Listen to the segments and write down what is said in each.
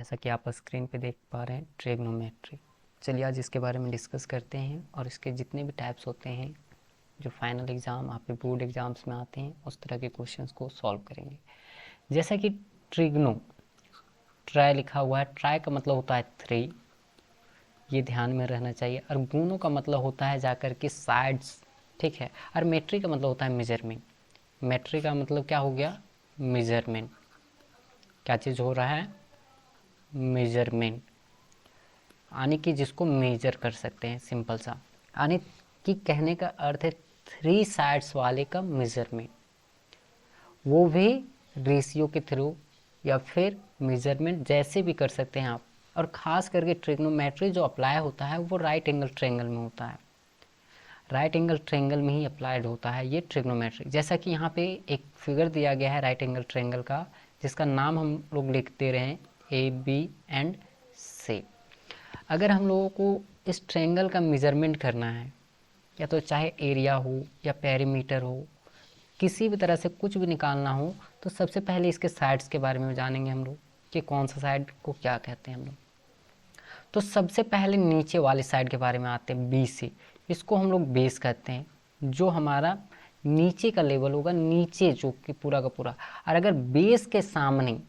जैसा कि आप स्क्रीन पे देख पा रहे हैं ट्रिग्नोमेट्री। चलिए आज इसके बारे में डिस्कस करते हैं और इसके जितने भी टाइप्स होते हैं जो फाइनल एग्ज़ाम आपके बोर्ड एग्ज़ाम्स में आते हैं उस तरह के क्वेश्चंस को सॉल्व करेंगे। जैसा कि ट्रिग्नो ट्राई लिखा हुआ है, ट्राई का मतलब होता है 3, ये ध्यान में रहना चाहिए। और गुणों का मतलब होता है जाकर के साइड्स, ठीक है। और मेट्री का मतलब होता है मेजरमेंट। मेट्री का मतलब क्या हो गया? मेजरमेंट। क्या चीज़ हो रहा है? मेजरमेंट, यानी कि जिसको मेजर कर सकते हैं, सिंपल सा। यानी कि कहने का अर्थ है 3 साइड्स वाले का मेजरमेंट, वो भी रेशियो के थ्रू या फिर मेजरमेंट जैसे भी कर सकते हैं आप। और ख़ास करके ट्रिग्नोमेट्री जो अप्लाई होता है वो राइट एंगल ट्रायंगल में होता है, राइट एंगल ट्रायंगल में ही अप्लाइड होता है ये ट्रिग्नोमेट्री। जैसा कि यहाँ पे एक फिगर दिया गया है राइट एंगल ट्रायंगल का, जिसका नाम हम लोग लिख दे रहे हैं ABC। अगर हम लोगों को इस ट्रायंगल का मेजरमेंट करना है, या तो चाहे एरिया हो या पेरीमीटर हो, किसी भी तरह से कुछ भी निकालना हो, तो सबसे पहले इसके साइड्स के बारे में जानेंगे हम लोग कि कौन सा साइड को क्या कहते हैं हम लोग। तो सबसे पहले नीचे वाले साइड के बारे में आते हैं, BC। इसको हम लोग बेस कहते हैं, जो हमारा नीचे का लेवल होगा, नीचे जो कि पूरा का पूरा। और अगर बेस के सामने,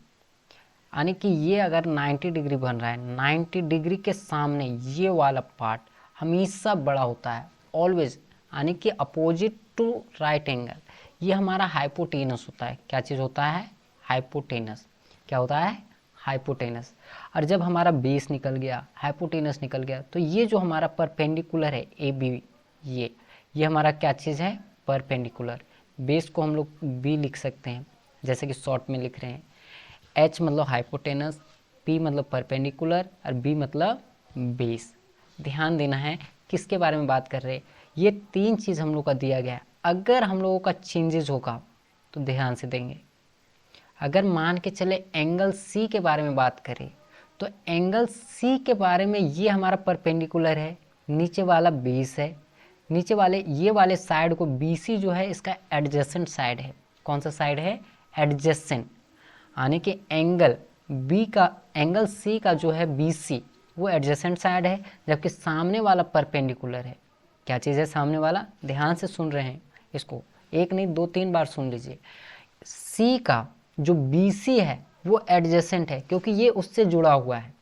यानी कि ये अगर 90 डिग्री बन रहा है, 90 डिग्री के सामने ये वाला पार्ट हमेशा बड़ा होता है, ऑलवेज, यानी कि अपोजिट टू राइट एंगल, ये हमारा हाइपोटेनस होता है। क्या चीज़ होता है? हाइपोटेनस। क्या होता है? हाइपोटेनस। और जब हमारा बेस निकल गया, हाइपोटेनस निकल गया, तो ये जो हमारा परपेंडिकुलर है AB, ये हमारा क्या चीज़ है? परपेंडिकुलर। बेस को हम लोग B लिख सकते हैं, जैसे कि शॉर्ट में लिख रहे हैं। H मतलब हाइपोटेनस, P मतलब परपेंडिकुलर और B मतलब बेस। ध्यान देना है किसके बारे में बात कर रहे हैं, ये 3 चीज़ हम लोग का दिया गया है। अगर हम लोगों का चेंजेस होगा तो ध्यान से देंगे। अगर मान के चले एंगल C के बारे में बात करें, तो एंगल C के बारे में ये हमारा परपेंडिकुलर है, नीचे वाला बेस है, नीचे वाले ये वाले साइड को BC जो है इसका एडजेसेंट साइड है। कौन सा साइड है? एडजेसेंट। यानी कि एंगल C का जो है BC वो एडजेसेंट साइड है, जबकि सामने वाला परपेंडिकुलर है। क्या चीज़ है सामने वाला? ध्यान से सुन रहे हैं इसको, एक नहीं 2-3 बार सुन लीजिए। C का जो BC है वो एडजेसेंट है, क्योंकि ये उससे जुड़ा हुआ है।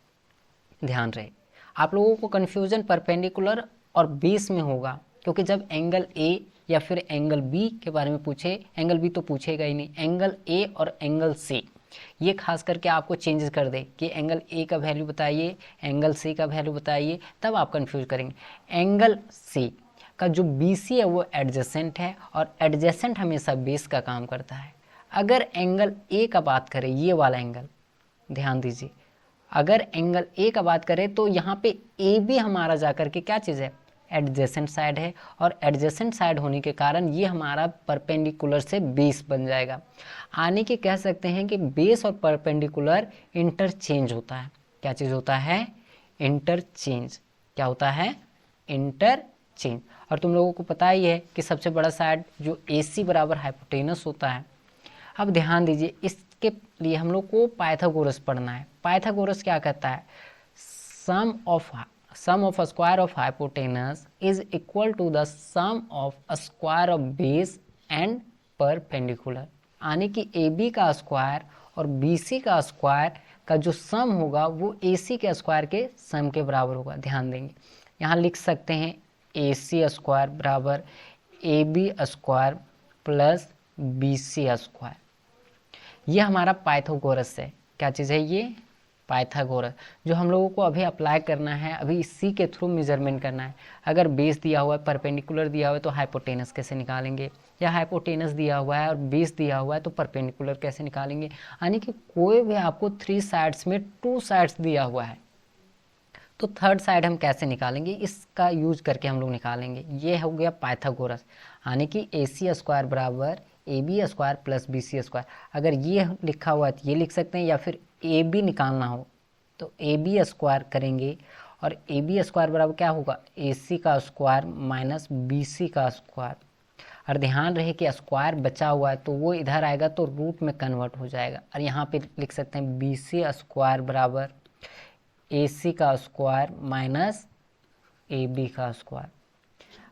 ध्यान रहे, आप लोगों को कन्फ्यूजन परपेंडिकुलर और बेस में होगा, क्योंकि जब एंगल A या फिर एंगल B के बारे में पूछे, एंगल B तो पूछेगा ही नहीं, एंगल A और एंगल C ये खास करके आपको चेंजेस कर दे कि एंगल A का वैल्यू बताइए, एंगल C का वैल्यू बताइए, तब आप कंफ्यूज करेंगे। एंगल C का जो BC है वो एडजेसेंट है, और एडजेसेंट हमेशा बेस का काम करता है। अगर एंगल A का बात करें, ये वाला एंगल, ध्यान दीजिए, अगर एंगल A का बात करें तो यहाँ पे AB हमारा जाकर के क्या चीज़ है? एडजेसेंट साइड है, और एडजेसेंट साइड होने के कारण ये हमारा परपेंडिकुलर से बेस बन जाएगा। यानी कि कह सकते हैं कि बेस और परपेंडिकुलर इंटरचेंज होता है। क्या चीज़ होता है? इंटरचेंज। क्या होता है? इंटरचेंज। और तुम लोगों को पता ही है कि सबसे बड़ा साइड जो AC बराबर हाइपोटेनस होता है। अब ध्यान दीजिए, इसके लिए हम लोग को पाइथागोरस पढ़ना है। पाइथागोरस क्या कहता है? Sum of square of hypotenuse is equal to the sum of square of base and perpendicular. यानी कि AB का स्क्वायर और BC का स्क्वायर का जो सम होगा वो AC के स्क्वायर के सम के बराबर होगा। ध्यान देंगे, यहाँ लिख सकते हैं AC स्क्वायर बराबर AB square plus BC square. ये हमारा पाइथागोरस है। क्या चीज़ है ये? पाइथागोरस, जो हम लोगों को अभी अप्लाई करना है, अभी इसी के थ्रू मेजरमेंट करना है। अगर बेस दिया हुआ है, परपेंडिकुलर दिया हुआ है, तो हाइपोटेनस कैसे निकालेंगे, या हाइपोटेनस दिया हुआ है और बेस दिया हुआ है तो परपेंडिकुलर कैसे निकालेंगे। यानी कि कोई भी आपको 3 साइड्स में 2 साइड्स दिया हुआ है तो थर्ड साइड हम कैसे निकालेंगे, इसका यूज करके हम लोग निकालेंगे। ये हो गया पाइथागोरस, यानी कि AC स्क्वायर बराबर AB square plus BC square. अगर ये लिखा हुआ है तो ये लिख सकते हैं, या फिर AB निकालना हो तो AB स्क्वायर करेंगे, और AB स्क्वायर बराबर क्या होगा? AC का स्क्वायर माइनस BC का स्क्वायर। और ध्यान रहे कि स्क्वायर बचा हुआ है तो वो इधर आएगा तो रूट में कन्वर्ट हो जाएगा, और यहाँ पे लिख सकते हैं BC स्क्वायर बराबर AC का स्क्वायर माइनस AB का स्क्वायर।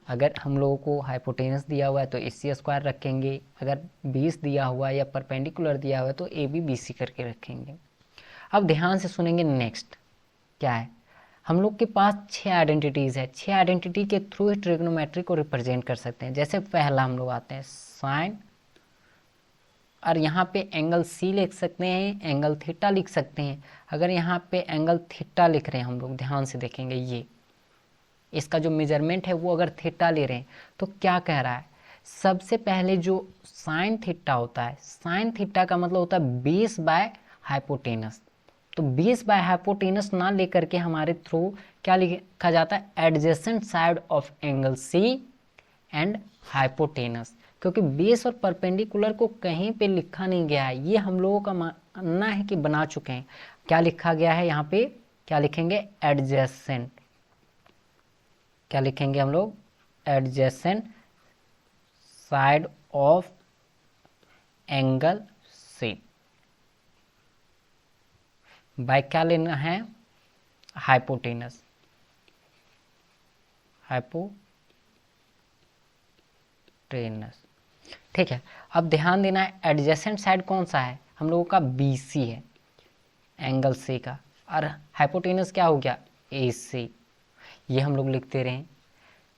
अगर हम लोगों को हाइपोटेनस दिया हुआ है तो AC स्क्वायर रखेंगे, अगर 20 दिया हुआ है या परपेंडिकुलर दिया हुआ है तो AB BC करके रखेंगे। अब ध्यान से सुनेंगे। नेक्स्ट क्या है, हम लोग के पास 6 आइडेंटिटीज़ है। 6 आइडेंटिटी के थ्रू ही ट्रिग्नोमेट्री को रिप्रेजेंट कर सकते हैं। जैसे पहला हम लोग आते हैं साइन, और यहाँ पे एंगल C लिख सकते हैं, एंगल थीटा लिख सकते हैं। अगर यहाँ पे एंगल थीटा लिख रहे हैं हम लोग, ध्यान से देखेंगे, ये इसका जो मेजरमेंट है वो अगर थीटा ले रहे हैं तो क्या कह रहा है, सबसे पहले जो साइन थीटा होता है, साइन थीटा का मतलब होता है बेस बाय हाइपोटेनस। तो बेस बाय हाइपोटेनस ना लेकर के हमारे थ्रू क्या लिखा जाता है, adjacent side of angle C and hypotenuse. क्योंकि बेस और परपेंडिकुलर को कहीं पे लिखा नहीं गया है, ये हम लोगों का मानना है कि बना चुके हैं। क्या लिखा गया है यहाँ पे, क्या लिखेंगे, एडजेसेंट। क्या लिखेंगे हम लोग, adjacent side of angle C by क्या लेना है, हाइपोटेनस, हाइपोटेनस। ठीक है, अब ध्यान देना है एडजेसेंट साइड कौन सा है, हम लोगों का BC है एंगल C का, और हाइपोटेनस क्या हो गया, AC। ये हम लोग लिखते रहे।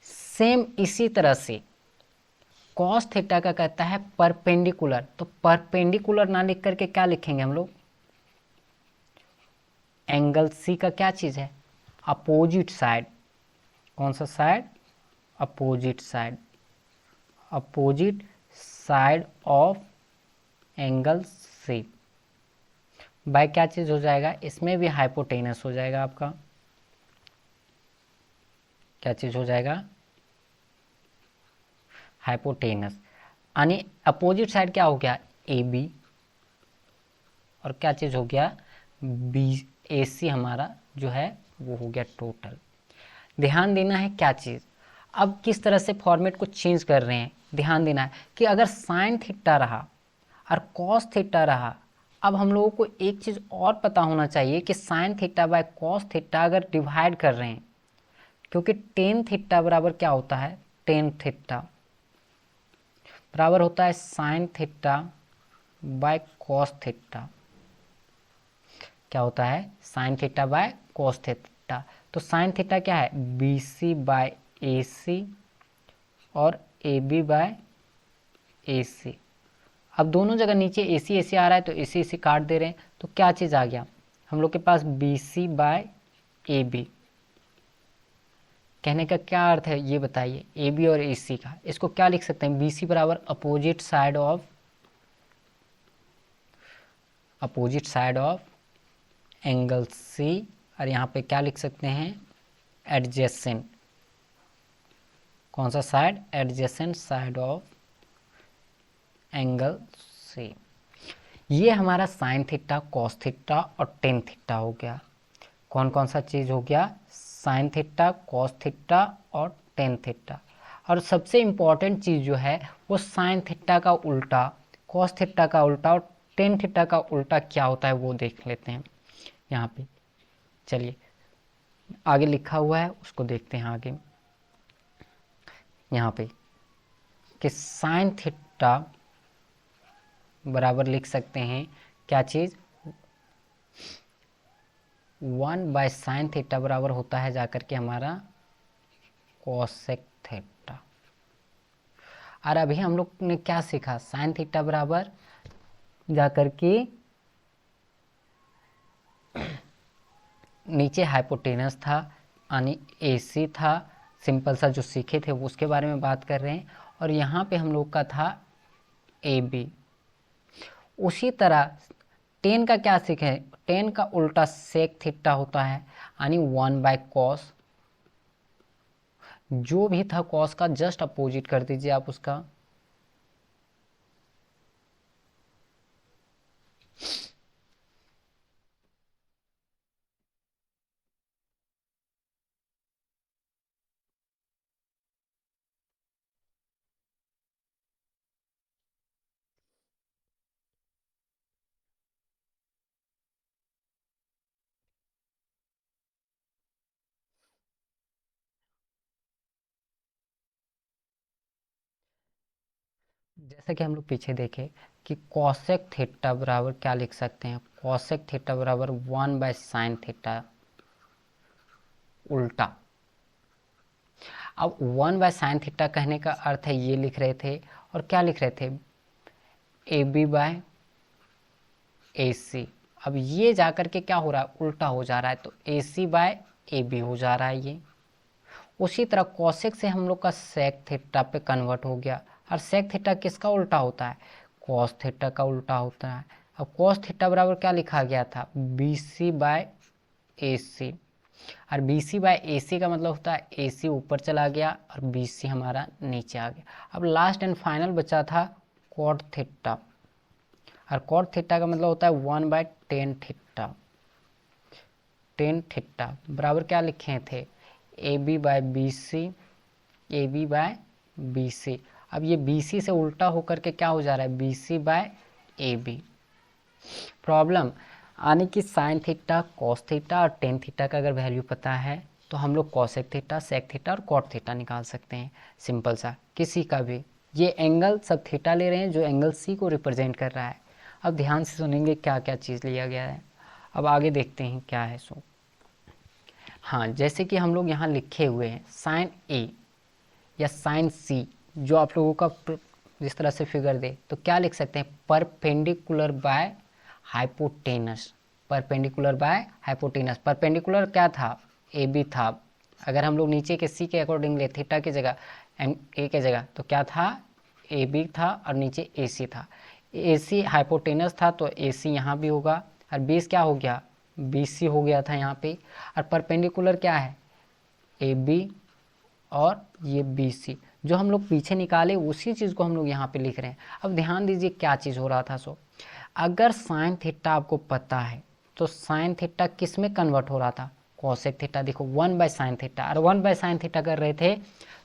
सेम इसी तरह से कॉस थीटा का कहता है परपेंडिकुलर, तो परपेंडिकुलर ना लिख करके क्या लिखेंगे हम लोग, एंगल C का क्या चीज है, अपोजिट साइड। कौन सा side, opposite side, opposite side of angle C by क्या चीज हो जाएगा, इसमें भी हाइपोटेनस हो जाएगा आपका। क्या चीज हो जाएगा, हाइपोटेनस। यानी अपोजिट साइड क्या हो गया, AB, और क्या चीज हो गया, AC हमारा जो है वो हो गया टोटल। ध्यान देना है क्या चीज, अब किस तरह से फॉर्मेट को चेंज कर रहे हैं, ध्यान देना है कि अगर साइन थीटा रहा और कॉस थीटा रहा, अब हम लोगों को एक चीज और पता होना चाहिए कि sine theta by cos theta अगर डिवाइड कर रहे हैं, क्योंकि टेन थीटा बराबर क्या होता है, टेन थीटा बराबर होता है sine theta by cos theta. क्या होता है, sine theta by cos theta. तो साइन थीटा क्या है, BC बाय AC और AB बाय AC। अब दोनों जगह नीचे AC AC आ रहा है तो AC AC काट दे रहे हैं, तो क्या चीज़ आ गया हम लोग के पास, BC बाय AB। कहने का क्या अर्थ है ये बताइए, AB और AC का, इसको क्या लिख सकते हैं, BC बराबर opposite side of angle C, और यहाँ पे क्या लिख सकते हैं, एडजेसेंट। कौन सा side, adjacent side of angle C। ये हमारा साइन थीटा, कॉस थीटा और टेन थीटा हो गया। कौन कौन सा चीज़ हो गया, साइन थीटा, कॉस थीटा और टेन थीटा। और सबसे इम्पॉर्टेंट चीज़ जो है वो साइन थीटा का उल्टा, कॉस थीटा का उल्टा और टेन थीटा का उल्टा क्या होता है वो देख लेते हैं यहाँ पे। चलिए आगे लिखा हुआ है उसको देखते हैं आगे। यहाँ पे कि साइन थीटा बराबर लिख सकते हैं क्या चीज़, 1/sin थीटा बराबर होता है जाकर के हमारा कोसेक थीटा। और अभी हम लोग ने क्या सीखा, साइन थीटा बराबर जाकर के नीचे हाइपोटेनस था यानी AC था, सिंपल सा जो सीखे थे वो उसके बारे में बात कर रहे हैं। और यहाँ पे हम लोग का था AB। उसी तरह टेन का क्या सीखे, टेन का उल्टा सेक थीटा होता है यानी 1/cos। जो भी था कॉस का जस्ट अपोजिट कर दीजिए आप उसका। जैसा कि हम लोग पीछे देखे कि कॉसेक थीटा बराबर क्या लिख सकते हैं, कॉसेक थीटा बराबर 1/sin थीटा उल्टा। अब 1/sin थीटा कहने का अर्थ है ये लिख रहे थे, और क्या लिख रहे थे, AB/AC। अब ये जाकर के क्या हो रहा है, उल्टा हो जा रहा है, तो AC/AB हो जा रहा है ये। उसी तरह कॉसेक से हम लोग का सेक थीटा पे कन्वर्ट हो गया, और सेक थीटा किसका उल्टा होता है, कॉस थीटा का उल्टा होता है। अब कॉस थीटा बराबर क्या लिखा गया था, BC/AC। और BC/AC का मतलब होता है AC ऊपर चला गया और BC हमारा नीचे आ गया। अब लास्ट एंड फाइनल बचा था कॉट थीटा, और कॉट थीटा का मतलब होता है 1/tan थीटा। टेन थीटा बराबर क्या लिखे थे, AB/BC, AB/BC। अब ये BC से उल्टा होकर के क्या हो जा रहा है, BC/AB। प्रॉब्लम आने की साइन थीटा, कॉस थीटा और टेन थीटा का अगर वैल्यू पता है तो हम लोग कॉसेक थीटा, सेक थीटा और कॉट थीटा निकाल सकते हैं, सिंपल सा, किसी का भी। ये एंगल सब थीटा ले रहे हैं जो एंगल C को रिप्रेजेंट कर रहा है। अब ध्यान से सुनेंगे क्या क्या चीज़ लिया गया है। अब आगे देखते हैं क्या है। सो हाँ, जैसे कि हम लोग यहाँ लिखे हुए हैं साइन A या साइन C, जो आप लोगों का जिस तरह से फिगर दे तो क्या लिख सकते हैं, perpendicular by hypotenuse. Perpendicular by hypotenuse, perpendicular क्या था, AB था। अगर हम लोग नीचे के C के अकॉर्डिंग ले थीटा की जगह A की जगह तो क्या था, AB था और नीचे AC था। AC हाइपोटेनस था तो AC यहाँ भी होगा, और बेस क्या हो गया, BC हो गया था यहाँ पे। और परपेंडिकुलर क्या है, AB और ये BC, जो हम लोग पीछे निकाले उसी चीज़ को हम लोग यहाँ पे लिख रहे हैं। अब ध्यान दीजिए क्या चीज़ हो रहा था। सो अगर साइन थीटा आपको पता है तो साइन थीटा किस में कन्वर्ट हो रहा था, कॉसेक थीटा। देखो 1/sin थीटा, और 1/sin थीटा कर रहे थे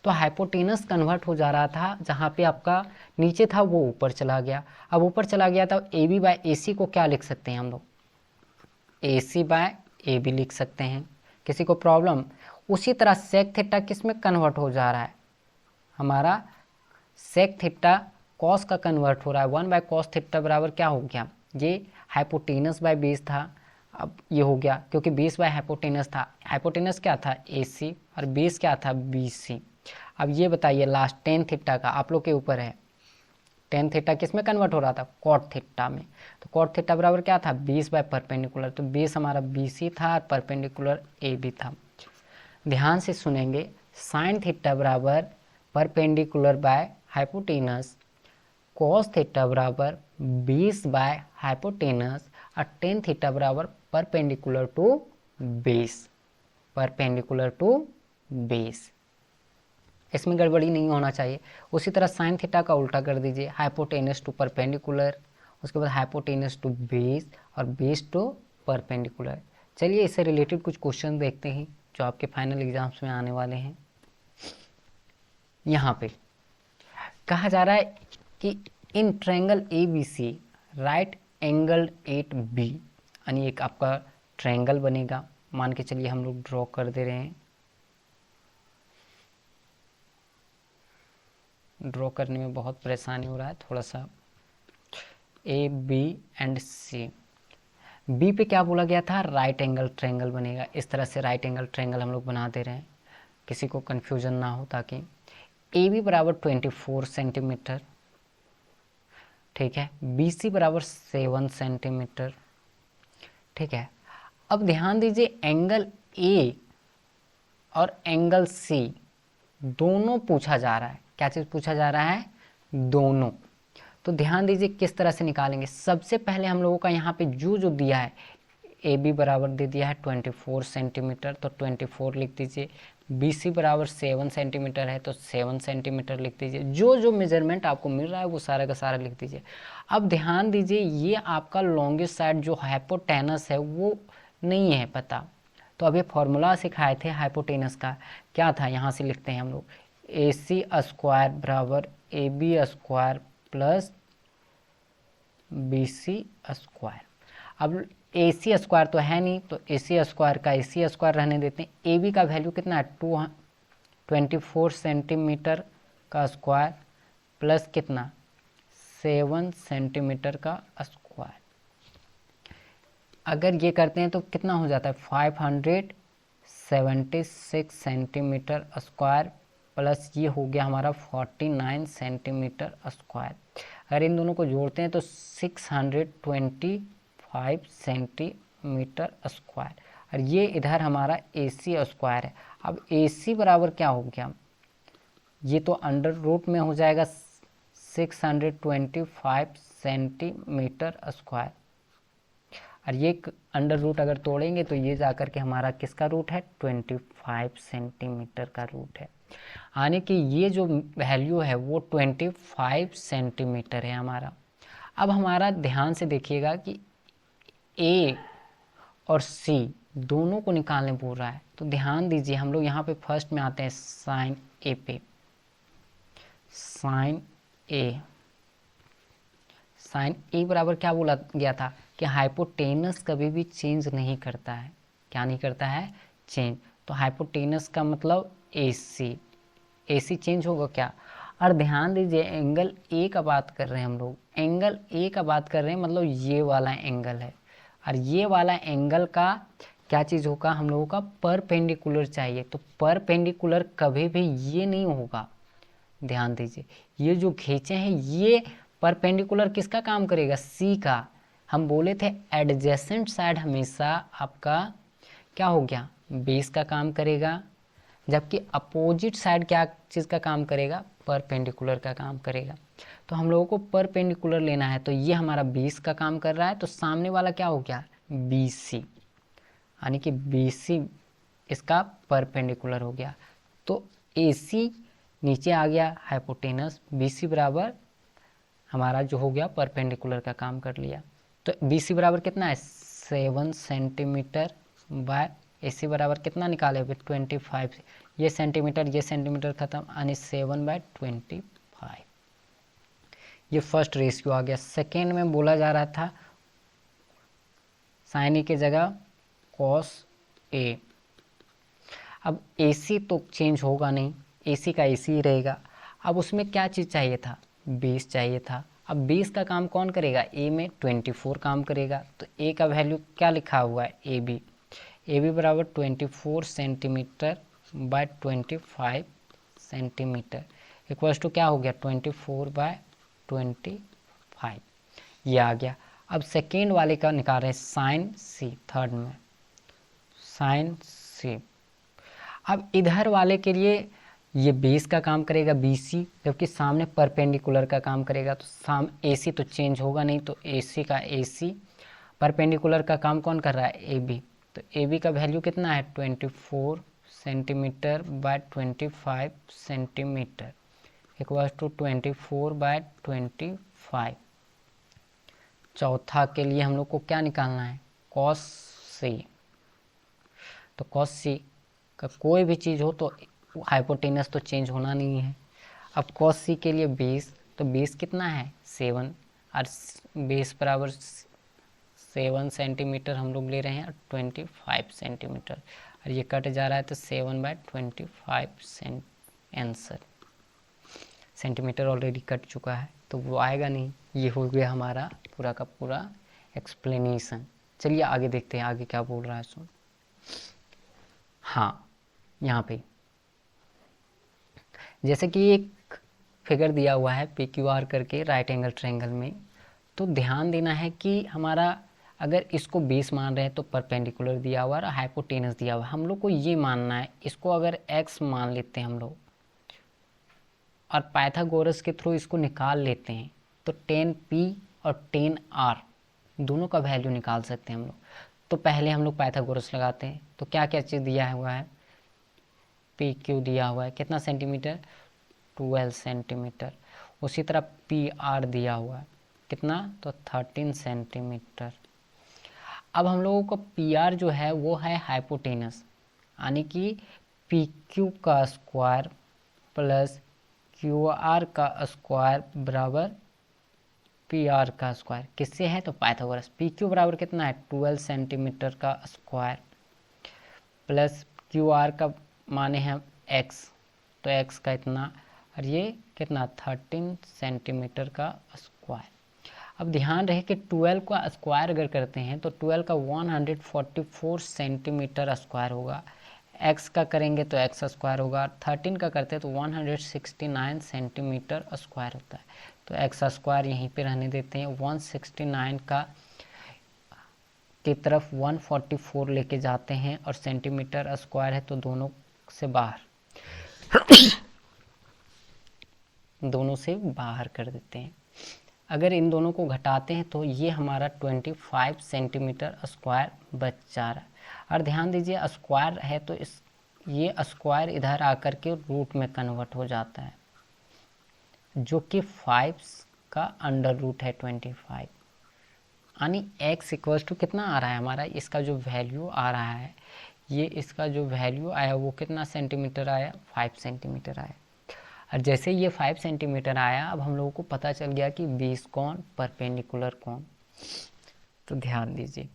तो हाइपोटेनस कन्वर्ट हो जा रहा था, जहाँ पे आपका नीचे था वो ऊपर चला गया। अब ऊपर चला गया था, AB/AC को क्या लिख सकते हैं हम लोग, AC/AB लिख सकते हैं। किसी को प्रॉब्लम। उसी तरह सेक थीटा किस में कन्वर्ट हो जा रहा है, हमारा सेक थीटा कॉस का कन्वर्ट हो रहा है। 1/cos थीटा बराबर क्या हो गया, ये हाइपोटेनस बाय बेस था। अब ये हो गया क्योंकि बेस बाय हाइपोटेनस था, हाइपोटेनस क्या था AC और बेस क्या था BC। अब ये बताइए लास्ट टेन थीटा का आप लोग के ऊपर है, टेन थीटा किस में कन्वर्ट हो रहा था, कॉट थीटा में। तो कॉट थीटा बराबर क्या था, बेस बाय परपेंडिकुलर, तो बेस हमारा BC था और परपेंडिकुलर AB था। ध्यान से सुनेंगे, साइन थीटा बराबर perpendicular by hypotenuse, cos theta बराबर बेस बाय हाइपोटेनस, और टेन थीटा बराबर perpendicular to base, perpendicular to base. इसमें गड़बड़ी नहीं होना चाहिए। उसी तरह साइन थीटा का उल्टा कर दीजिए, हाइपोटेनस टू परपेंडिकुलर, उसके बाद हाइपोटेनस टू बेस और बेस टू परपेंडिकुलर। चलिए इससे रिलेटेड कुछ क्वेश्चन देखते हैं जो आपके फाइनल एग्जाम्स में आने वाले हैं। यहाँ पे कहा जा रहा है कि in triangle ABC right angle at B, यानी एक आपका ट्रायंगल बनेगा। मान के चलिए हम लोग ड्रॉ कर दे रहे हैं, ड्रॉ करने में बहुत परेशानी हो रहा है थोड़ा सा। AB एंड C, B पे क्या बोला गया था, राइट एंगल ट्रायंगल बनेगा। इस तरह से राइट एंगल ट्रायंगल हम लोग बना दे रहे हैं, किसी को कन्फ्यूजन ना हो, ताकि AB बराबर 24 सेंटीमीटर, ठीक है, BC बराबर 7 सेंटीमीटर, ठीक है। अब ध्यान दीजिए एंगल A और एंगल C दोनों पूछा जा रहा है। क्या चीज़ पूछा जा रहा है, दोनों। तो ध्यान दीजिए किस तरह से निकालेंगे। सबसे पहले हम लोगों का यहाँ पे जो दिया है, AB बराबर दे दिया है 24 सेंटीमीटर, तो 24 लिख दीजिए। BC बराबर 7 सेंटीमीटर है तो 7 सेंटीमीटर लिख दीजिए। जो मेजरमेंट आपको मिल रहा है वो सारा का सारा लिख दीजिए। अब ध्यान दीजिए ये आपका लॉन्गेस्ट साइड जो हाइपोटेनस है वो नहीं है पता, तो अभी फॉर्मूला सिखाए थे हाइपोटेनस का, क्या था, यहाँ से लिखते हैं हम लोग, AC स्क्वायर बराबर AB square plus BC square. अब AC स्क्वायर तो है नहीं, तो AC स्क्वायर का AC स्क्वायर रहने देते हैं। AB का वैल्यू कितना है, 24 सेंटीमीटर का स्क्वायर प्लस कितना 7 सेंटीमीटर का स्क्वायर। अगर ये करते हैं तो कितना हो जाता है 576 सेंटीमीटर स्क्वायर प्लस ये हो गया हमारा 49 सेंटीमीटर स्क्वायर। अगर इन दोनों को जोड़ते हैं तो 625 सेंटीमीटर स्क्वायर, और ये इधर हमारा AC स्क्वायर है। अब AC बराबर क्या हो गया, ये तो अंडर रूट में हो जाएगा 625 सेंटीमीटर स्क्वायर, और ये अंडर रूट अगर तोड़ेंगे तो ये जाकर के हमारा किसका रूट है 25 सेंटीमीटर का रूट है। यानी कि ये जो वैल्यू है वो 25 सेंटीमीटर है हमारा। अब हमारा ध्यान से देखिएगा कि A और C दोनों को निकालने बोल रहा है, तो ध्यान दीजिए हम लोग यहाँ पे फर्स्ट में आते हैं साइन A पे। साइन A बराबर क्या बोला गया था कि हाइपोटेनस कभी भी चेंज नहीं करता है। क्या नहीं करता है, चेंज। तो हाइपोटेनस का मतलब AC चेंज होगा क्या। और ध्यान दीजिए एंगल A का बात कर रहे हैं हम लोग, एंगल A का बात कर रहे हैं, मतलब ये वाला एंगल है, और ये वाला एंगल का क्या चीज़ होगा, हम लोगों का परपेंडिकुलर चाहिए। तो परपेंडिकुलर कभी भी ये नहीं होगा। ध्यान दीजिए ये जो खींचे हैं ये परपेंडिकुलर किसका काम करेगा, C का। हम बोले थे एडजेसेंट साइड हमेशा आपका क्या हो गया, बेस का काम करेगा, जबकि अपोजिट साइड क्या चीज़ का काम करेगा, परपेंडिकुलर का काम करेगा। तो हम लोगों को परपेंडिकुलर लेना है, तो ये हमारा बेस का काम कर रहा है, तो सामने वाला क्या हो गया BC, यानी कि BC इसका परपेंडिकुलर हो गया। तो AC नीचे आ गया हाइपोटेनस, BC बराबर हमारा जो हो गया परपेंडिकुलर का काम कर लिया। तो BC बराबर कितना है 7 सेंटीमीटर बाय AC बराबर कितना निकाले अभी 25, ये सेंटीमीटर खत्म, यानी 7/25। ये फर्स्ट रेशियो आ गया। सेकेंड में बोला जा रहा था साइन A की जगह cos A। अब AC तो चेंज होगा नहीं, AC का AC ही रहेगा। अब उसमें क्या चीज़ चाहिए था, बेस चाहिए था। अब बेस का काम कौन करेगा, A में 24 काम करेगा। तो A का वैल्यू क्या लिखा हुआ है AB बराबर 24 centimetre by 25 centimetre equals to क्या हो गया 24/25, ये आ गया। अब सेकेंड वाले का निकाल रहे हैं साइन C, थर्ड में साइन C। अब इधर वाले के लिए ये बेस का काम करेगा BC, जबकि सामने परपेंडिकुलर का काम करेगा। तो AC तो चेंज होगा नहीं, तो AC का AC, परपेंडिकुलर का काम कौन कर रहा है AB। तो AB का वैल्यू कितना है 24 centimetre by 25 centimetre equal to 24/25। चौथा के लिए हम लोग को क्या निकालना है cos C। तो cos C का कोई भी चीज़ हो तो हाइपोटेनस तो चेंज होना नहीं है। अब cos C के लिए बेस, तो बेस कितना है 7, और बेस बराबर 7 सेंटीमीटर हम लोग ले रहे हैं और 25 सेंटीमीटर, और ये कट जा रहा है तो 7/25 आंसर। सेंटीमीटर ऑलरेडी कट चुका है तो वो आएगा नहीं। ये हो गया हमारा पूरा का पूरा एक्सप्लेनेशन। चलिए आगे देखते हैं आगे क्या बोल रहा है सुन। हाँ, यहाँ पे जैसे कि एक फिगर दिया हुआ है PQR करके राइट एंगल ट्रायंगल में, तो ध्यान देना है कि हमारा अगर इसको बेस मान रहे हैं तो परपेंडिकुलर दिया हुआ है और हाइपोटेनस दिया हुआ है। हम लोग को ये मानना है, इसको अगर x मान लेते हैं हम लोग और पाइथागोरस के थ्रू इसको निकाल लेते हैं, तो 10p और 10r दोनों का वैल्यू निकाल सकते हैं हम लोग। तो पहले हम लोग पाइथागोरस लगाते हैं, तो क्या क्या चीज़ दिया हुआ है, PQ दिया हुआ है कितना सेंटीमीटर 12 सेंटीमीटर, उसी तरह PR दिया हुआ है कितना तो 13 सेंटीमीटर। अब हम लोगों को PR जो है वो है हाइपोटेनस, यानी कि PQ का स्क्वायर प्लस QR का स्क्वायर बराबर PR का स्क्वायर, किससे है तो पाइथागोरस। PQ बराबर कितना है 12 सेंटीमीटर का स्क्वायर प्लस QR का माने हैं x, तो x का इतना, और ये कितना 13 सेंटीमीटर का स्क्वायर। अब ध्यान रहे कि 12 का स्क्वायर अगर करते हैं तो 12 का 144 सेंटीमीटर स्क्वायर होगा, x का करेंगे तो x स्क्वायर होगा, 13 का करते हैं तो 169 सेंटीमीटर स्क्वायर होता है। तो x स्क्वायर यहीं पे रहने देते हैं, 169 का की तरफ 144 लेके जाते हैं और सेंटीमीटर स्क्वायर है तो दोनों से बाहर दोनों से बाहर कर देते हैं। अगर इन दोनों को घटाते हैं तो ये हमारा 25 सेंटीमीटर स्क्वायर बच जा रहा है। और ध्यान दीजिए स्क्वायर है तो इस ये स्क्वायर इधर आकर के रूट में कन्वर्ट हो जाता है, जो कि 5 का अंडर रूट है 25, यानी x इक्वल टू कितना आ रहा है हमारा, इसका जो वैल्यू आ रहा है, ये इसका जो वैल्यू आया वो कितना सेंटीमीटर आया, 5 सेंटीमीटर आया। और जैसे ये 5 सेंटीमीटर आया, अब हम लोगों को पता चल गया कि 20 कोण परपेंडिकुलर कोण। तो ध्यान दीजिए,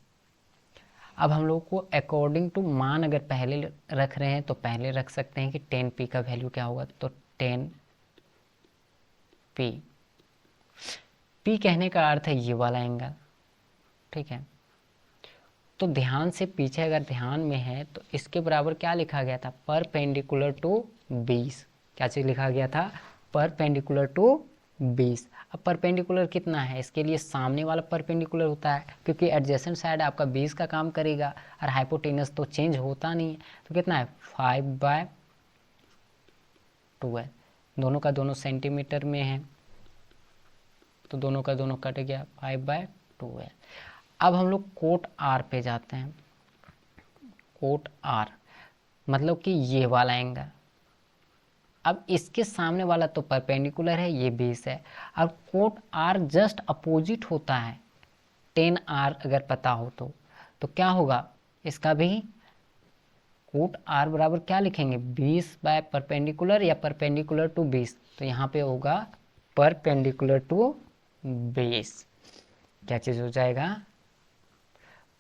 अब हम लोग को अकॉर्डिंग टू मान अगर पहले रख रहे हैं तो पहले रख सकते हैं कि 10p का वैल्यू क्या होगा, तो 10p। p कहने का अर्थ है ये वाला एंगल, ठीक है। तो ध्यान से पीछे अगर ध्यान में है तो इसके बराबर क्या लिखा गया था, परपेंडिकुलर टू 20। क्या चीज़ लिखा गया था, परपेंडिकुलर टू 20। अब परपेंडिकुलर कितना है, इसके लिए सामने वाला परपेंडिकुलर होता है, क्योंकि एडजेसेंट साइड आपका 20 का काम करेगा और हाइपोटेनस तो चेंज होता नहीं है। तो कितना है 5/12, दोनों का दोनों सेंटीमीटर में है तो दोनों का दोनों कट गया 5/12। अब हम लोग कोट आर पे जाते हैं। कोट आर मतलब कि ये वाला एंगल, अब इसके सामने वाला तो परपेंडिकुलर है, ये 20 है। अब कोट आर जस्ट अपोजिट होता है 10r अगर पता हो तो क्या होगा, इसका भी कोट आर बराबर क्या लिखेंगे, 20 बाय परपेंडिकुलर या परपेंडिकुलर टू 20। तो यहाँ पे होगा परपेंडिकुलर टू 20। क्या चीज़ हो जाएगा,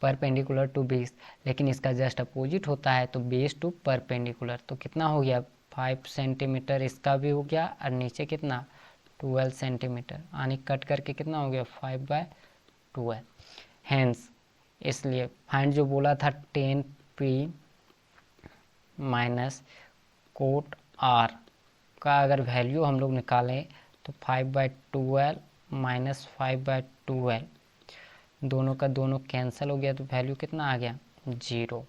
परपेंडिकुलर टू 20, लेकिन इसका जस्ट अपोजिट होता है तो 20 टू परपेंडिकुलर। तो कितना हो गया 5 सेंटीमीटर, इसका भी हो गया, और नीचे कितना 12 सेंटीमीटर, यानी कट करके कितना हो गया 5/12। हैंस इसलिए फाइंड जो बोला था 10p माइनस कोट आर का अगर वैल्यू हम लोग निकालें तो 5/12 माइनस 5/12, दोनों का दोनों कैंसिल हो गया तो वैल्यू कितना आ गया 0,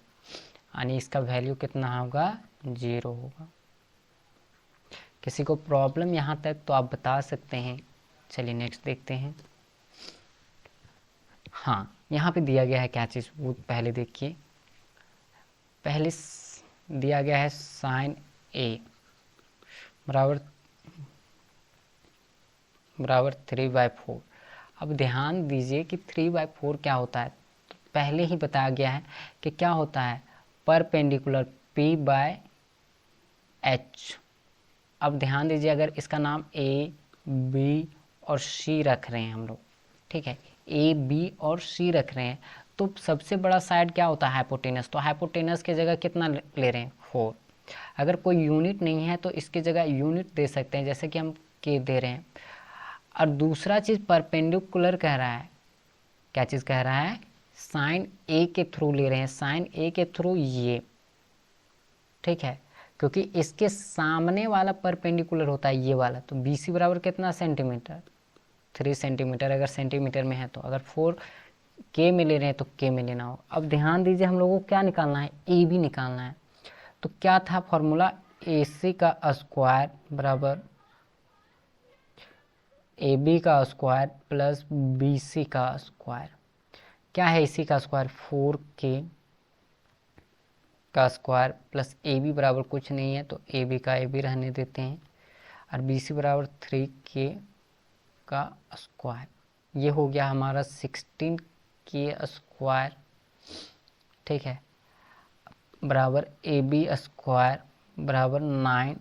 यानी इसका वैल्यू कितना होगा 0 होगा। किसी को प्रॉब्लम यहाँ तक तो आप बता सकते हैं। चलिए नेक्स्ट देखते हैं। हाँ, यहाँ पे दिया गया है क्या चीज़, वो पहले देखिए। पहले दिया गया है साइन ए बराबर 3/4। अब ध्यान दीजिए कि 3/4 क्या होता है, तो पहले ही बताया गया है कि क्या होता है, परपेंडिकुलर p/h। अब ध्यान दीजिए, अगर इसका नाम a, b और c रख रहे हैं हम लोग, ठीक है, a, b और c रख रहे हैं, तो सबसे बड़ा साइड क्या होता है हाइपोटेनस। तो हाइपोटेनस की जगह कितना ले रहे हैं 4। अगर कोई यूनिट नहीं है तो इसकी जगह यूनिट दे सकते हैं, जैसे कि हम k दे रहे हैं। और दूसरा चीज़ परपेंडिकुलर कह रहा है, क्या चीज़ कह रहा है, साइन ए के थ्रू ले रहे हैं, साइन ए के थ्रू ये, ठीक है, क्योंकि इसके सामने वाला परपेंडिकुलर होता है ये वाला। तो BC बराबर कितना सेंटीमीटर, 3 सेंटीमीटर अगर सेंटीमीटर में है तो, अगर 4K में ले रहे हैं तो K में लेना हो। अब ध्यान दीजिए, हम लोगों को क्या निकालना है, AB निकालना है। तो क्या था फॉर्मूला, AC का स्क्वायर बराबर AB का स्क्वायर प्लस BC का स्क्वायर। क्या है AC का स्क्वायर, 4K का स्क्वायर प्लस AB बराबर कुछ नहीं है तो AB का AB रहने देते हैं, और BC बराबर 3K का स्क्वायर। ये हो गया हमारा 16K स्क्वायर, ठीक है, बराबर AB स्क्वायर बराबर 9K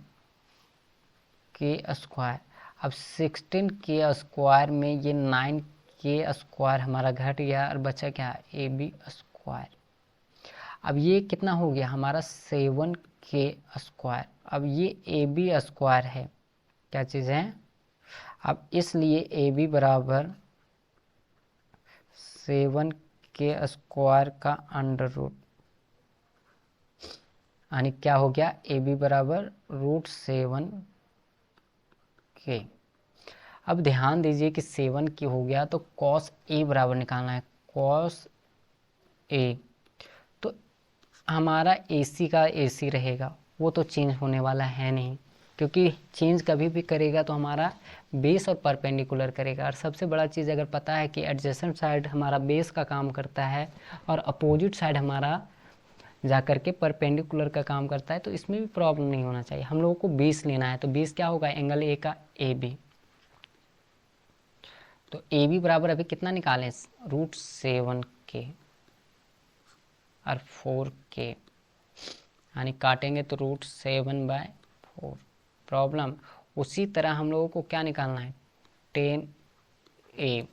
स्क्वायर। अब 16K स्क्वायर में ये 9K स्क्वायर हमारा घट गया और बचा क्या, AB स्क्वायर। अब ये कितना हो गया हमारा 7K स्क्वायर। अब ये AB स्क्वायर है, क्या चीज़ है। अब इसलिए ए बी बराबर 7 के स्क्वायर का अंडर रूट, यानी क्या हो गया, ए बी बराबर √7 के। अब ध्यान दीजिए कि 7 की हो गया तो कॉस ए बराबर निकालना है, कॉस ए। तो हमारा AC का AC रहेगा, वो तो चेंज होने वाला है नहीं, क्योंकि चेंज कभी भी करेगा तो हमारा बेस और परपेंडिकुलर करेगा। और सबसे बड़ा चीज़ अगर पता है कि एडजेसेंट साइड हमारा बेस का काम करता है और अपोजिट साइड हमारा जाकर के परपेंडिकुलर का काम करता है, तो इसमें भी प्रॉब्लम नहीं होना चाहिए। हम लोगों को बेस लेना है, तो बेस क्या होगा, एंगल ए का AB। तो AB बराबर अभी कितना निकालें, √7 के और 4 के, यानी काटेंगे तो √7/4। प्रॉब्लम उसी तरह हम लोगों को क्या निकालना है, 10A।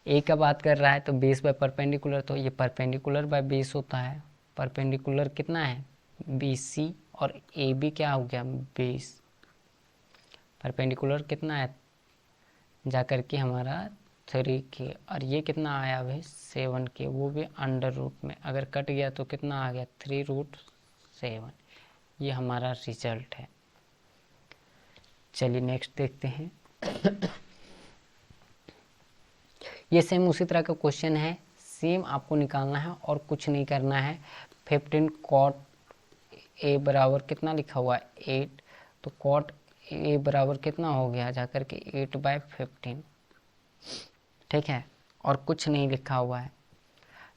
ए का बात कर रहा है तो बेस बाय परपेंडिकुलर, तो ये परपेंडिकुलर बाय बेस होता है। परपेंडिकुलर कितना है, BC, और AB क्या हो गया, बेस। परपेंडिकुलर कितना है, जाकर के हमारा 3 के, और ये कितना आया भाई 7 के, वो भी अंडर रूट में। अगर कट गया तो कितना आ गया, 3√7। ये हमारा रिजल्ट है। चलिए नेक्स्ट देखते हैं। ये सेम उसी तरह का क्वेश्चन है, सेम आपको निकालना है और कुछ नहीं करना है। 15 कॉट ए बराबर कितना लिखा हुआ है, 8। तो कॉट ए बराबर कितना हो गया, जाकर के 8/15। ठीक है, और कुछ नहीं लिखा हुआ है।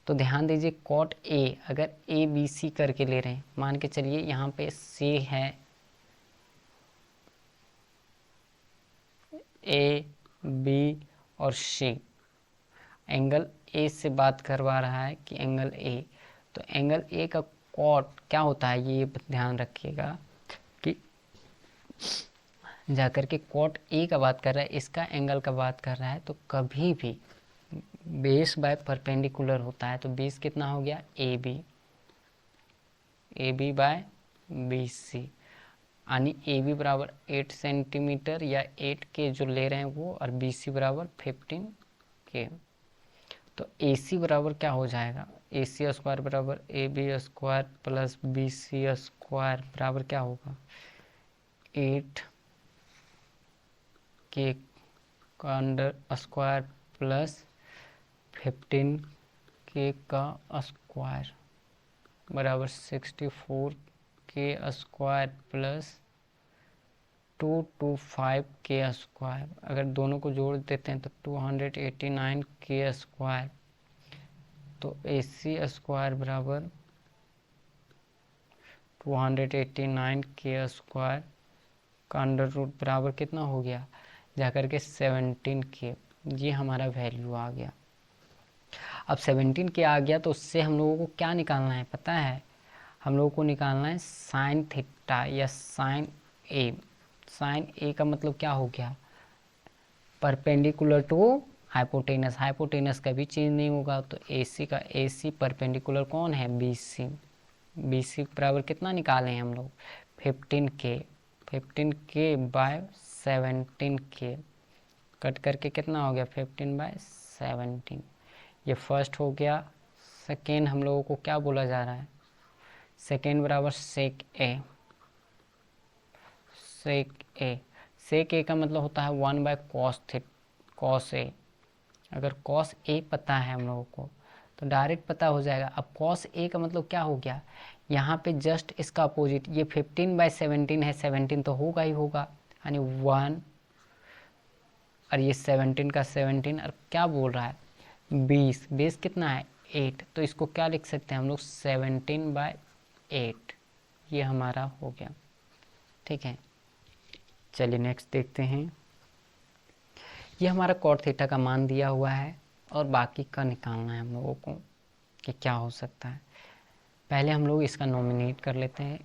तो ध्यान दीजिए, कॉट ए अगर ABC करके ले रहे हैं, मान के चलिए यहाँ पे C है, A B और C, एंगल ए से बात करवा रहा है कि एंगल ए, तो एंगल ए का कॉट क्या होता है, ये ध्यान रखिएगा कि जाकर के कॉट ए का बात कर रहा है, इसका एंगल का बात कर रहा है, तो कभी भी बेस बाय परपेंडिकुलर होता है। तो बेस कितना हो गया, AB बाय BC, यानी AB बराबर 8 सेंटीमीटर या 8 के जो ले रहे हैं वो, और BC बराबर 15 के। तो AC बराबर क्या हो जाएगा, AC स्क्वायर बराबर AB square plus BC square बराबर क्या होगा, 8 के का अंडर स्क्वायर प्लस 15 के का स्क्वायर बराबर 64 के स्क्वायर प्लस 225 के स्क्वायर। अगर दोनों को जोड़ देते हैं तो 289 के स्क्वायर। तो AC स्क्वायर बराबर 289 के स्क्वायर का अंडर रूट बराबर कितना हो गया, जाकर के 17 के। ये हमारा वैल्यू आ गया। अब 17 के आ गया तो उससे हम लोगों को क्या निकालना है पता है, हम लोगों को निकालना है साइन थीटा या साइन ए। साइन ए का मतलब क्या हो गया, परपेंडिकुलर टू हाइपोटेनस। हाइपोटेनस का भी चेंज नहीं होगा, तो AC का AC परपेंडिकुलर कौन है, BC। BC बराबर कितना निकाले हैं हम लोग, 15 के। 15 के बाय 17 के, कट करके कितना हो गया, 15/17। ये फर्स्ट हो गया। सेकेंड हम लोगों को क्या बोला जा रहा है, सेकेंड बराबर सेक ए। सेक ए, सेक ए का मतलब होता है 1/cos ए। अगर cos ए पता है हम लोगों को तो डायरेक्ट पता हो जाएगा। अब cos ए का मतलब क्या हो गया, यहाँ पे जस्ट इसका अपोजिट, ये 15/17 है, 17 तो होगा ही होगा, यानी 1, और ये 17 का 17, और क्या बोल रहा है 20। बेस कितना है 8, तो इसको क्या लिख सकते हैं हम लोग, 17/8। ये हमारा हो गया। ठीक है, चलिए नेक्स्ट देखते हैं। ये हमारा कॉट थीटा का मान दिया हुआ है और बाकी का निकालना है हम लोगों को कि क्या हो सकता है। पहले हम लोग इसका नॉमिनेट कर लेते हैं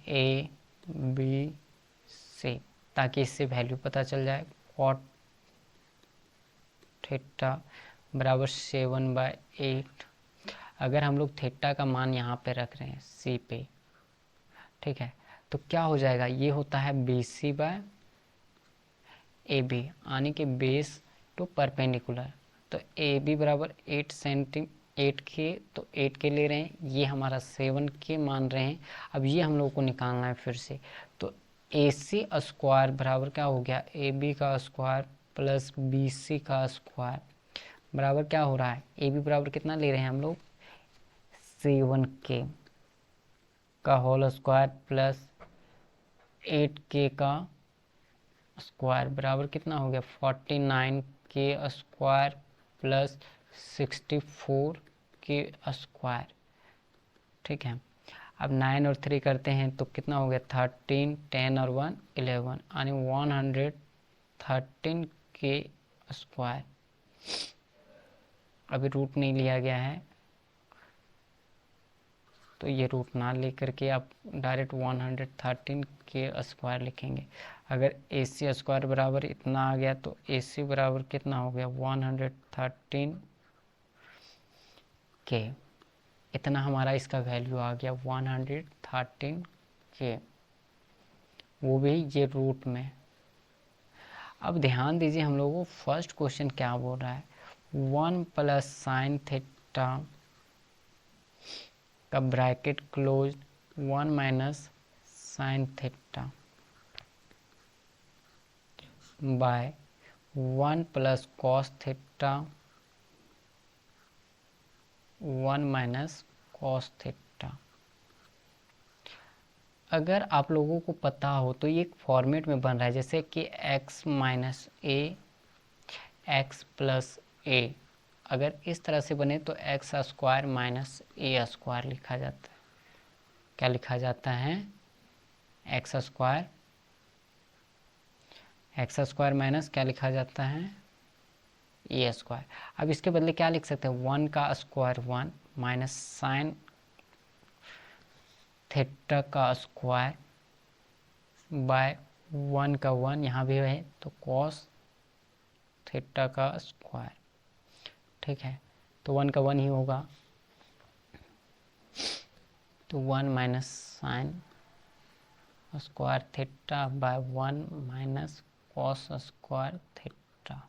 ABC, ताकि इससे वैल्यू पता चल जाए। कॉट थीटा बराबर 7/8। अगर हम लोग थीटा का मान यहाँ पे रख रहे हैं C पे, ठीक है, तो क्या हो जाएगा, ये होता है BC/8, ए बी यानी कि बेस टू परपेंडिकुलर। तो ए बी बराबर 8 के, तो 8 के ले रहे हैं, ये हमारा 7 के मान रहे हैं। अब ये हम लोगों को निकालना है फिर से। तो ए सी स्क्वायर बराबर क्या हो गया, ए बी का स्क्वायर प्लस बी सी का स्क्वायर बराबर क्या हो रहा है, ए बी बराबर कितना ले रहे हैं हम लोग 7 के का होल स्क्वायर प्लस 8 के का स्क्वायर बराबर कितना हो गया 49 के स्क्वायर प्लस 64 के स्क्वायर। ठीक है, अब 9 और 3 करते हैं तो कितना हो गया 13, 10 और 1 11 यानी 113 के स्क्वायर। अभी रूट नहीं लिया गया है तो ये रूट ना लेकर के आप डायरेक्ट 113 के स्क्वायर लिखेंगे। अगर ए सी स्क्वायर बराबर इतना आ गया तो ए सी बराबर कितना हो गया 113 के, इतना हमारा इसका वैल्यू आ गया 113 के, वो भी ये रूट में। अब ध्यान दीजिए हम लोगों को फर्स्ट क्वेश्चन क्या बोल रहा है, 1 प्लस साइन थीटा का bracket close 1 minus sine theta by 1 plus cos theta 1 minus cos theta. अगर आप लोगों को पता हो तो ये एक फॉर्मेट में बन रहा है, जैसे कि x माइनस ए एक्स प्लस ए, अगर इस तरह से बने तो एक्स स्क्वायर माइनस ए स्क्वायर लिखा जाता है। क्या लिखा जाता है, एक्स स्क्वायर माइनस क्या लिखा जाता है ए स्क्वायर। अब इसके बदले क्या लिख सकते हैं 1 का स्क्वायर 1 माइनस साइन थीटा का स्क्वायर बाय 1 का 1 यहाँ भी है तो कॉस थीटा का स्क्वायर। ठीक है, तो 1 का 1 ही होगा, तो 1 minus sine square theta by 1 minus cos square theta,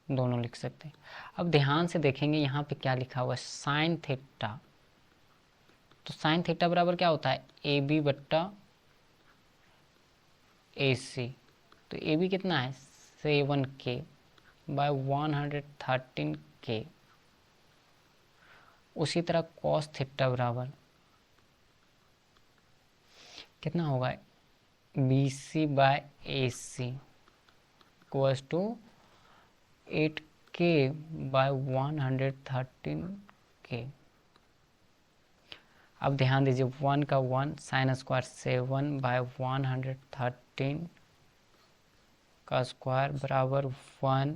दोनों लिख सकते हैं। अब ध्यान से देखेंगे यहाँ पे क्या लिखा हुआ है साइन थीटा, तो साइन थीटा बराबर क्या होता है ए बी बट्टा ए सी। तो ए बी कितना है 7 के बाय 113 के। उसी तरह कॉस थीटा बराबर कितना होगा B C by A C equals to 8 के बाय 113 के। अब ध्यान दीजिए 1 का 1 साइन स्क्वायर 7 बाय 113 का स्क्वायर बराबर 1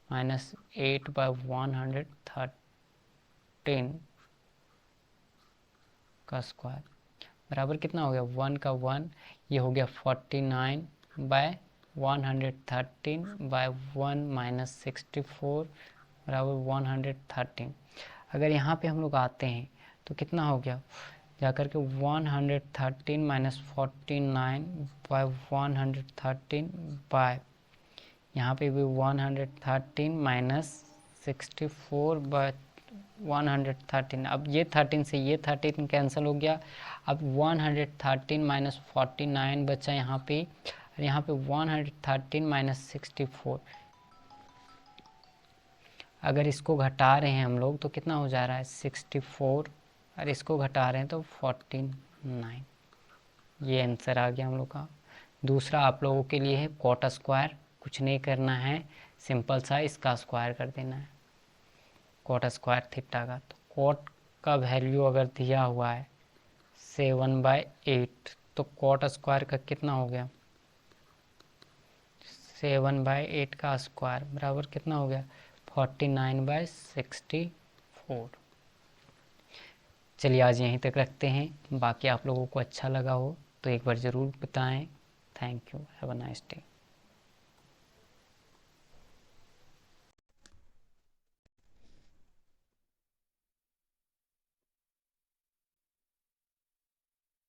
माइनस 8 बाय 113 का स्क्वायर बराबर कितना हो गया 1 का 1, ये हो गया 49 बाय 113 बाय 1 माइनस 64 बराबर 113। अगर यहाँ पे हम लोग आते हैं तो कितना हो गया जाकर के 113 माइनस 49 बाय 113 बाय यहाँ पे भी 113 माइनस 64 बाय 113। अब ये 13 से ये 13 कैंसिल हो गया। अब 113 माइनस 49 बचा यहाँ पे, और यहाँ पे 113 माइनस 64। अगर इसको घटा रहे हैं हम लोग तो कितना हो जा रहा है 64, और इसको घटा रहे हैं तो 49। ये आंसर आ गया हम लोग का। दूसरा आप लोगों के लिए है कॉट स्क्वायर, कुछ नहीं करना है, सिंपल सा इसका स्क्वायर कर देना है कॉट स्क्वायर थीटा का। तो कॉट का वैल्यू अगर दिया हुआ है 7/8 तो कॉट स्क्वायर का कितना हो गया 7/8 का स्क्वायर बराबर कितना हो गया 49/64। चलिए आज यहीं तक रखते हैं, बाकी आप लोगों को अच्छा लगा हो तो एक बार ज़रूर बताएं। Thank you, have a nice day.